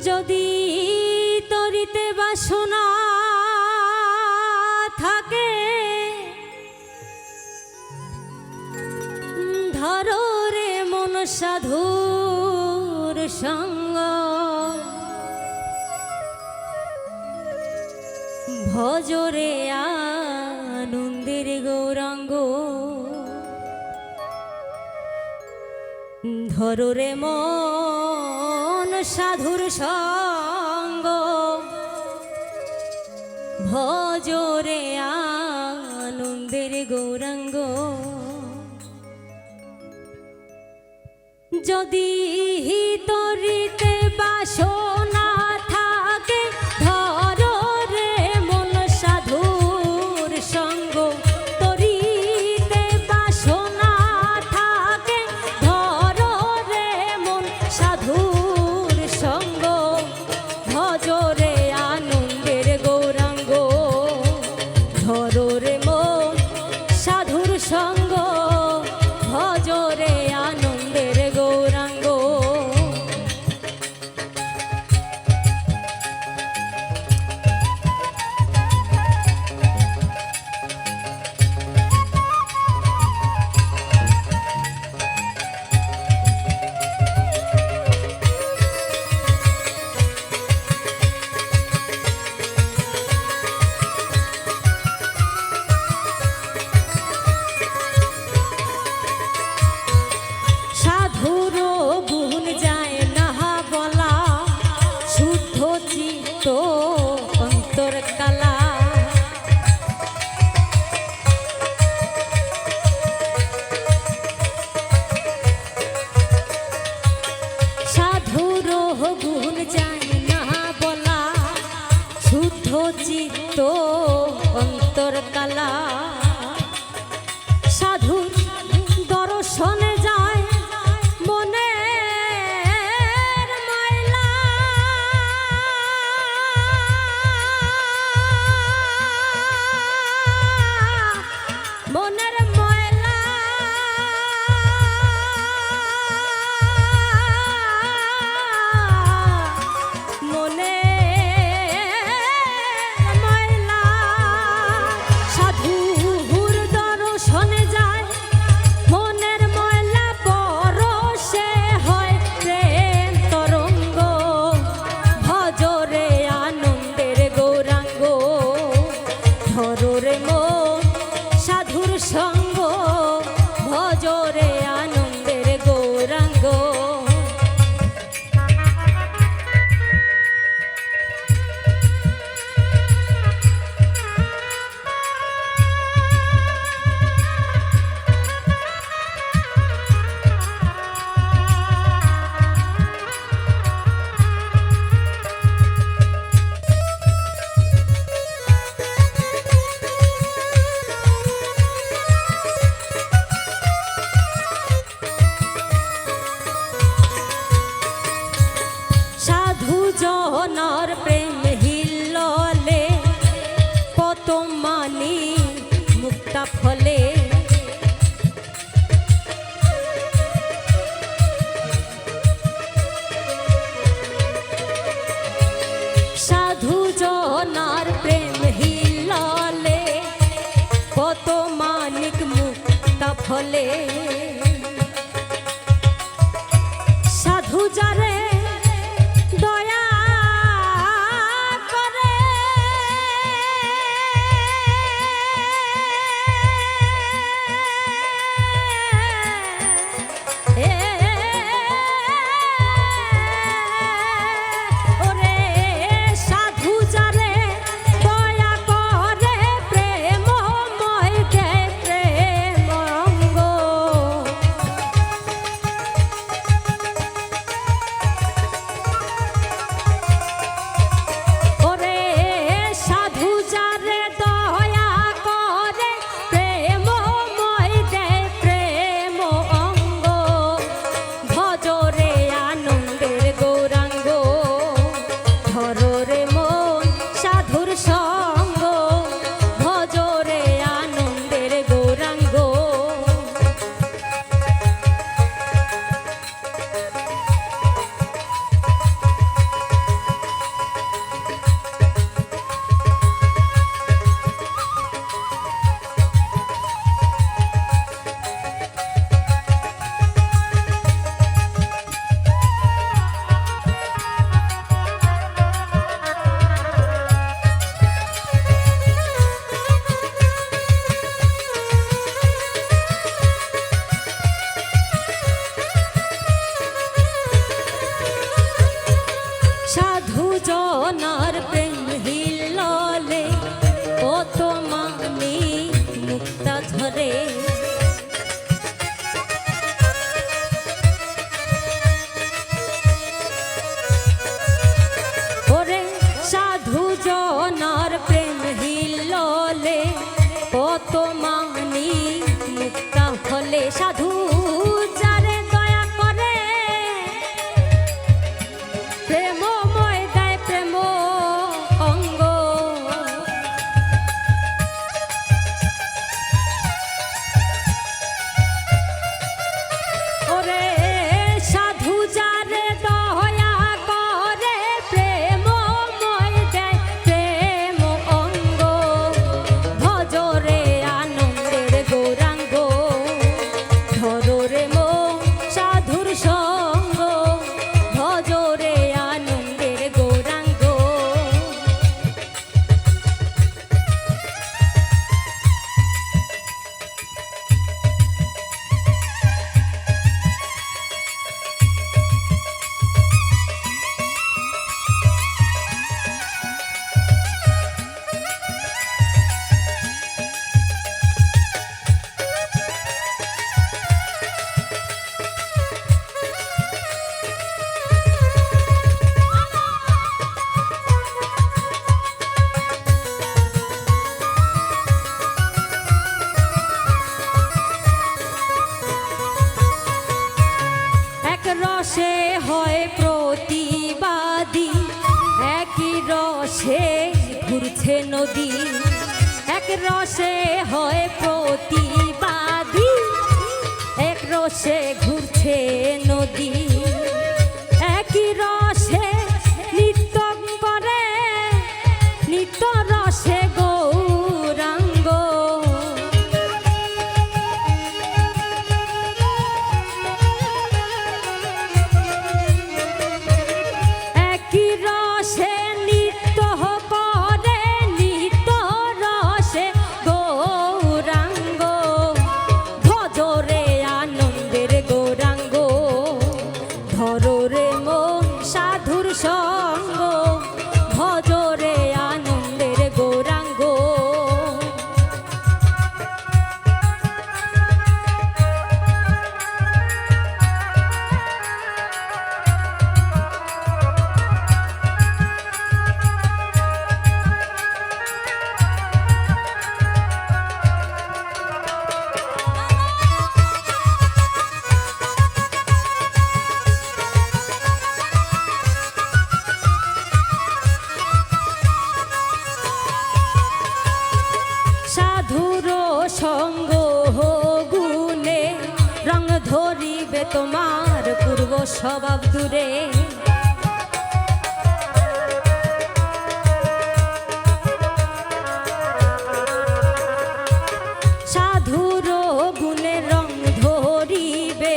যদি তরিতে বাসনা থাকে ধরো রে মন সাধুর সঙ্গ ভজরে আনন্দের গৌরাঙ্গ ধরো রে মন সাধুর সঙ্গ ভজরে আনন্দের গৌরাঙ্গ যদি তরিতে বাসনা থাকে ধরো রে মন সাধুর সঙ্গ তরিতে বাসনা থাকে ধরো রে মন সাধুর সঙ্গ ভজরে আনন্দের গৌরাঙ্গ ধরো রে মন সাধুর সঙ্গ ভজরে আনন্দের গৌরাঙ্গ তো অন্তর কালা সাধুর গুণ যায় না বলা শুদ্ধ চিত্ত অন্তর কালা সাধুর দর্শনে যায় মনে মনের ময়লা মনে ময়লা সাধুর দর্শনে যায় মনের ময়লা পরশে হয় প্রেম তরঙ্গ ভজরে আনন্দের গৌরাঙ্গ ধরো রে মন সাধুর সঙ্গ ভজরে আনন্দের গৌরাঙ্গ জহনার প্রেম হিললে কত মানি মুক্তা ফলে সাধু জহনার প্রেম হিললে কত মানিক মুক্তা ফলে সাধু যারে দয়া সাধু জনার প্রেম হিললে কত মানি মুক্তা ঝরে। ওরে সাধু জনার প্রেম হিললে কত মানি মুক্তা ফলে। সাধু যারে দয়া করে প্রেমময় দেয় প্রেম অঙ্গ। ওরে সাধু যারে দয়া করে প্রেমময় দেয় প্রেম অঙ্গ। ভজরে আনন্দের গৌরাঙ্গ ধরো রে মন সাধুর সঙ্গ। ভজরে আনন্দের গৌরাঙ্গ। এক রসে হয় প্রতিবাদী একই রসে ঘুরছে নদী। এক রসে হয় প্রতিবাদী এক রসে ঘুরছে নদী। একই রসে নৃত্য করে নিত্য রসে গৌরাঙ্গ। একই রসে নৃত্য করে নিত্য রসে গৌরাঙ্গ। ভজরে আনন্দের গৌরাঙ্গ ধরো রে মন সাধুর সঙ্গ। ভজরে আনন্দের গৌরাঙ্গ। সাধুর সঙ্গ গুণে রং ধরিবে তোমার পূর্ব স্বভাব দূরে। সাধুর গুণে রং ধরিবে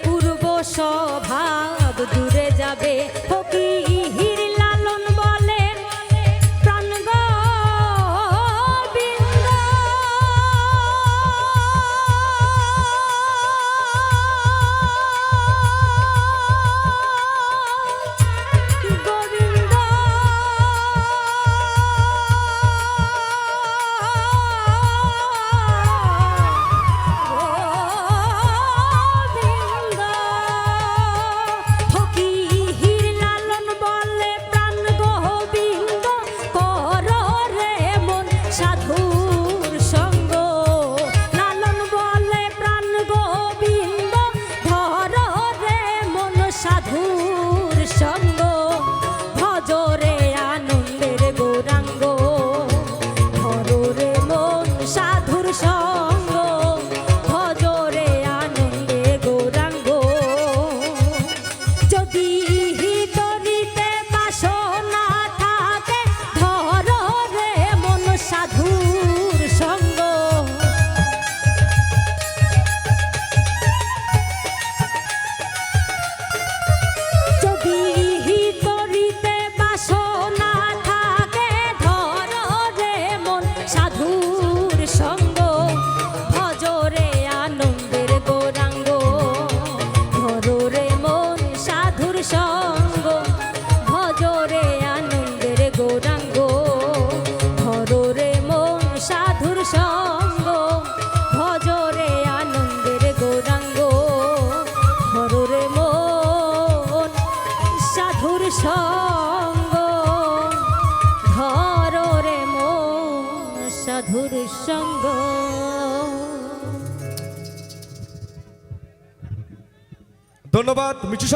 পূর্ব স্বভাব দূরে যাবে। ফকির লালন বলেন প্রাণ গোবিন্দ। গোবিন্দ গোবিন্দ। ফকির লালন বলে প্রাণ গোবিন্দ কর রে মন সাধুর সঙ্গ। লালন বলে প্রাণ গোবিন্দ ধর রে মন সাধুর সঙ্গ। ভজরে আনন্দের গৌরাঙ্গ ধরো রে মন সাধুর সঙ্গ। ভজরে আনন্দে গৌরাঙ্গ। যদি তরিতে বাসনা থাকে ধর রে মন সাধুর সঙ্গ। যদি তরিতে বাসনা থাকে ধর রে মন সাধুর সঙ্গ। ভজরে আনন্দের গৌরাঙ্গ ধরো রে মন সাধুর সঙ্গ। ভজ সঙ্গ ধরো রে মন সাধুর সঙ্গ। ধন্যবাদ মিঠু।